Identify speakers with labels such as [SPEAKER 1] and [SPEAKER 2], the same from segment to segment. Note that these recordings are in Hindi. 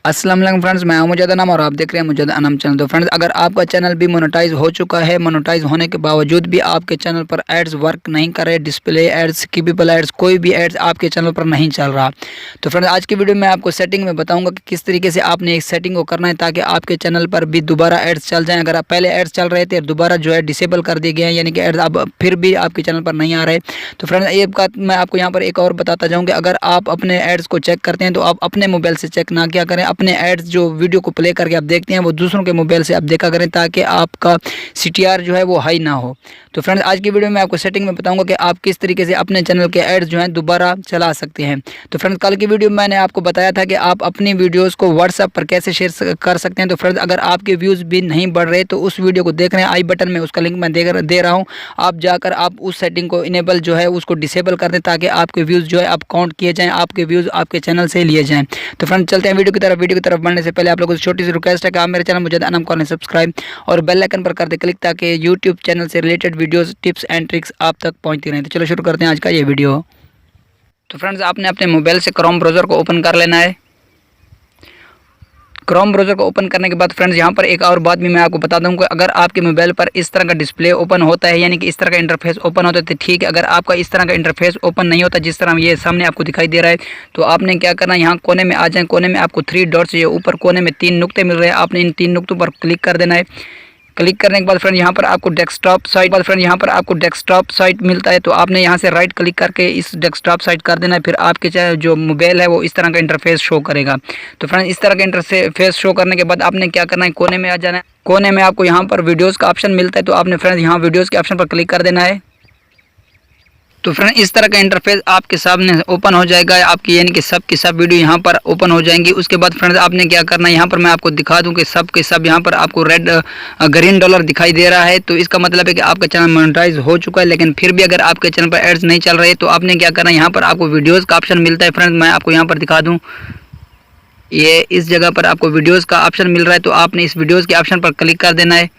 [SPEAKER 1] अस्सलाम वालेकुम फ्रेंड्स, मैं हूं मुजद्दद अनम और आप देख रहे हैं मुजद्दद अनम चैनल। तो फ्रेंड्स, अगर आपका चैनल भी मोनेटाइज हो चुका है, मोनेटाइज होने के बावजूद भी आपके चैनल पर एड्स वर्क नहीं कर रहे, डिस्प्ले एड्स, स्किपेबल एड्स, कोई भी एड्स आपके चैनल पर नहीं चल रहा, तो फ्रेंड्स आज की वीडियो में आपको सेटिंग में बताऊंगा कि किस तरीके से आपने इस सेटिंग को करना है ताकि आपके चैनल पर भी दोबारा एड्स चल जाएँ। अगर आप पहले एड्स चल रहे थे दोबारा जो है डिसेबल कर दिए गए हैं, यानी कि एड्स अब फिर भी आपके चैनल पर नहीं आ रहे। तो फ्रेंड्स ये बात मैं आपको यहाँ पर एक और बताता जाऊँ कि अगर आप अपने एड्स को चेक करते हैं तो आप अपने मोबाइल से चेक ना किया करें, अपने एड्स जो वीडियो को प्ले करके आप देखते हैं वो दूसरों के मोबाइल से आप देखा करें ताकि आपका CTR जो है वो हाई ना हो। तो फ्रेंड्स आज की वीडियो में आपको सेटिंग में बताऊंगा कि आप किस तरीके से अपने चैनल के एड्स जो हैं दोबारा चला सकते हैं। तो फ्रेंड्स कल की वीडियो में मैंने आपको बताया था कि आप अपनी वीडियोस को व्हाट्सएप पर कैसे शेयर कर सकते हैं। तो फ्रेंड्स अगर आपके व्यूज़ भी नहीं बढ़ रहे तो उस वीडियो को देख रहे हैं, आई बटन में उसका लिंक मैं दे रहा हूँ, आप जाकर आप उस सेटिंग को इनेबल जो है उसको डिसेबल कर दें ताकि आपके व्यूज़ जो है आप काउंट किए जाएँ, आपके व्यूज़ आपके चैनल से लिए जाएँ। तो फ्रेंड्स चलते हैं वीडियो की तरफ बढ़ने से पहले आप लोगों से छोटी सी रिक्वेस्ट है कि आप मेरे चैनल मुजद्दद अनम को सब्सक्राइब और बेल आइकन पर कर दे क्लिक ताकि यूट्यूब चैनल से related videos, tips and tricks आप तक पहुंचती रहें। तो चलो शुरू करते हैं आज का ये वीडियो। तो फ्रेंड्स आपने अपने मोबाइल से क्रोम ब्राउज़र को ओपन कर लेना है। क्रोम ब्राउज़र को ओपन करने के बाद फ्रेंड्स यहाँ पर एक और बात भी मैं आपको बता दूँ कि अगर आपके मोबाइल पर इस तरह का डिस्प्ले ओपन होता है, यानी कि इस तरह का इंटरफेस ओपन होता है तो ठीक है। अगर आपका इस तरह का इंटरफेस ओपन नहीं होता जिस तरह ये सामने आपको दिखाई दे रहा है, तो आपने क्या करना है, यहाँ कोने में आ जाए, कोने में आपको 3 डॉट्स, ये ऊपर कोने में 3 नुक्ते मिल रहे हैं, आपने इन 3 नुक्तों पर क्लिक कर देना है। क्लिक करने के बाद फ्रेंड यहाँ पर आपको डेस्कटॉप साइट मिलता है, तो आपने यहाँ से राइट क्लिक करके इस डेस्कटॉप साइट कर देना है। फिर आपके जो मोबाइल है वो इस तरह का इंटरफेस शो करेगा। तो फ्रेंड इस तरह का इंटरफेस शो करने के बाद आपने क्या करना है, कोने में आ जाना है। कोने में आपको यहाँ पर वीडियोज़ का ऑप्शन मिलता है, तो आपने फ्रेंड यहाँ वीडियोज़ के ऑप्शन पर क्लिक कर देना है। तो फ्रेंड इस तरह का इंटरफेस आपके सामने ओपन हो जाएगा, आपकी यानी कि सब की सब वीडियो यहाँ पर ओपन हो जाएंगी। उसके बाद फ्रेंड्स आपने क्या करना है, यहाँ पर मैं आपको दिखा दूँ कि सब के सब यहाँ पर आपको रेड ग्रीन डॉलर दिखाई दे रहा है, तो इसका मतलब है कि आपका चैनल मोनेटाइज हो चुका है। लेकिन फिर भी अगर आपके चैनल पर एड्स नहीं चल रहे तो आपने क्या करना है, यहाँ पर आपको वीडियोज़ का ऑप्शन मिलता है। फ्रेंड्स मैं आपको यहाँ पर दिखा दूँ, ये इस जगह पर आपको वीडियोज़ का ऑप्शन मिल रहा है, तो आपने इस वीडियोज़ के ऑप्शन पर क्लिक कर देना है।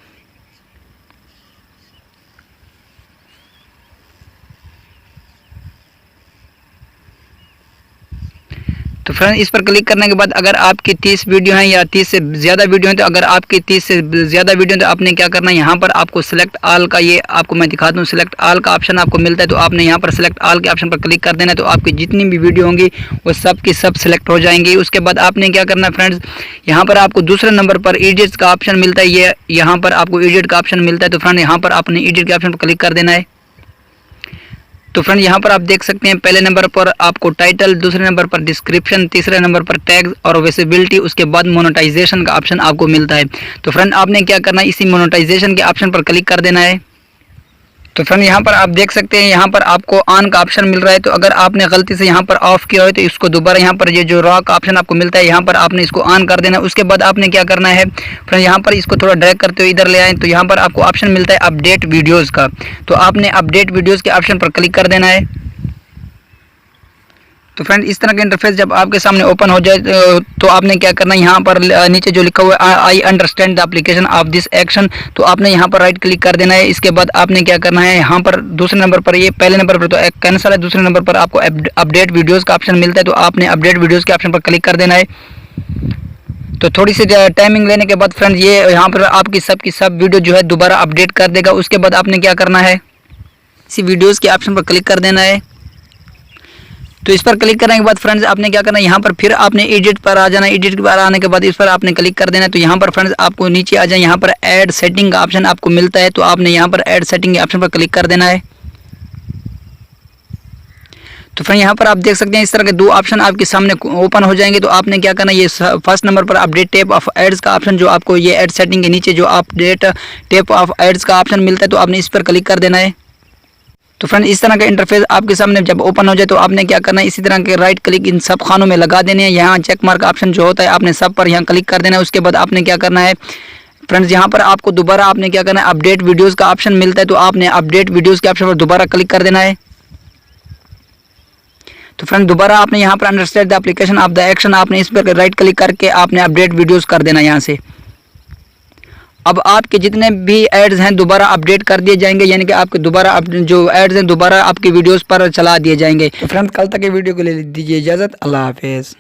[SPEAKER 1] तो फ्रेंड इस पर क्लिक करने के बाद अगर आपकी 30 वीडियो हैं या 30 से ज़्यादा वीडियो हैं, तो अगर आपकी 30 से ज़्यादा वीडियो हैं तो आपने क्या करना है, यहाँ पर आपको सिलेक्ट ऑल का, ये आपको मैं दिखा दूँ, सिलेक्ट ऑल का ऑप्शन आपको मिलता है। तो आपने यहाँ पर सिलेक्ट ऑल के ऑप्शन पर क्लिक कर देना है, तो आपकी जितनी भी वीडियो होंगी वो सब की सब सिलेक्ट हो जाएंगी। उसके बाद आपने क्या करना है फ्रेंड्स, यहाँ पर आपको दूसरे नंबर पर एडिट्स का ऑप्शन मिलता है, ये यहाँ पर आपको एडिट का ऑप्शन मिलता है। तो फ्रेंड यहाँ पर आपने एडिट के ऑप्शन पर क्लिक कर देना है। तो फ्रेंड यहाँ पर आप देख सकते हैं पहले नंबर पर आपको टाइटल, दूसरे नंबर पर डिस्क्रिप्शन, तीसरे नंबर पर टैग्स और विजिबिलिटी, उसके बाद मोनेटाइजेशन का ऑप्शन आपको मिलता है। तो फ्रेंड आपने क्या करना है, इसी मोनेटाइजेशन के ऑप्शन पर क्लिक कर देना है। तो फ्रेंड यहाँ पर आप देख सकते हैं यहाँ पर आपको ऑन का ऑप्शन मिल रहा है, तो अगर आपने गलती से यहाँ पर ऑफ किया हो तो इसको दोबारा यहाँ पर ये जो रॉ का ऑप्शन आपको मिलता है यहाँ पर आपने इसको ऑन कर देना है। उसके बाद आपने क्या करना है फ्रेंड, यहाँ पर इसको थोड़ा ड्रैग करते हुए इधर ले आए, तो यहाँ पर आपको ऑप्शन मिलता है अपडेट वीडियोज़ का, तो आपने अपडेट वीडियोज़ के ऑप्शन पर क्लिक कर देना है। तो फ्रेंड इस तरह का इंटरफेस जब आपके सामने ओपन हो जाए तो आपने क्या करना है, यहाँ पर नीचे जो लिखा हुआ है I understand the application of this action, तो आपने यहाँ पर राइट क्लिक कर देना है। इसके बाद आपने क्या करना है, यहाँ पर दूसरे नंबर पर, ये पहले नंबर पर तो कैंसिल है, दूसरे नंबर पर आपको अपडेट वीडियोज़ का ऑप्शन मिलता है, तो आपने अपडेट वीडियोज़ के ऑप्शन पर क्लिक कर देना है। तो थोड़ी सी टाइमिंग लेने के बाद फ्रेंड ये यहाँ पर आपकी सब वीडियो जो है दोबारा अपडेट कर देगा। उसके बाद आपने क्या करना है, इसी वीडियोज़ के ऑप्शन पर क्लिक कर देना है। तो इस पर क्लिक करने के बाद फ्रेंड्स आपने क्या करना है, यहाँ पर फिर आपने एडिट पर आ जाना है। एडिट पर आने के बाद इस पर आपने क्लिक कर देना है। तो यहाँ पर फ्रेंड्स आपको नीचे आ जाए, यहाँ पर ऐड सेटिंग का ऑप्शन आपको मिलता है, तो आपने यहाँ पर ऐड सेटिंग के ऑप्शन पर क्लिक कर देना है। तो फ्रेंड यहाँ पर आप देख सकते हैं इस तरह के 2 ऑप्शन आपके सामने ओपन हो जाएंगे। तो आपने क्या करना है, ये फर्स्ट नंबर पर अपडेट टेप ऑफ एड्स का ऑप्शन, जो आपको ये ऐड सेटिंग के नीचे जो अपडेट टेप ऑफ एड्स का ऑप्शन मिलता है, तो आपने इस पर क्लिक कर देना है। तो फ्रेंड इस तरह का इंटरफेस आपके सामने जब ओपन हो जाए तो आपने क्या करना है, इसी तरह के राइट क्लिक इन सब खानों में लगा देने हैं। यहाँ चेक मार्क ऑप्शन जो होता है आपने सब पर यहाँ क्लिक कर देना है। उसके बाद आपने क्या करना है फ्रेंड्स, यहाँ पर आपको दोबारा आपने क्या करना है, अपडेट वीडियोज़ का ऑप्शन मिलता है, तो आपने अपडेट वीडियोज़ के ऑप्शन पर दोबारा क्लिक कर देना है। तो फ्रेंड दोबारा आपने यहाँ पर understand the application of the action, आपने इस पर राइट क्लिक करके आपने अपडेट वीडियोज़ कर देना यहाँ से। अब आपके जितने भी एड्स हैं दोबारा अपडेट कर दिए जाएंगे, यानी कि आपके दोबारा जो एड्स हैं दोबारा आपकी वीडियोस पर चला दिए जाएंगे। तो फ्रेंड्स कल तक के वीडियो को ले दीजिए इजाज़त, अल्लाह हाफिज़।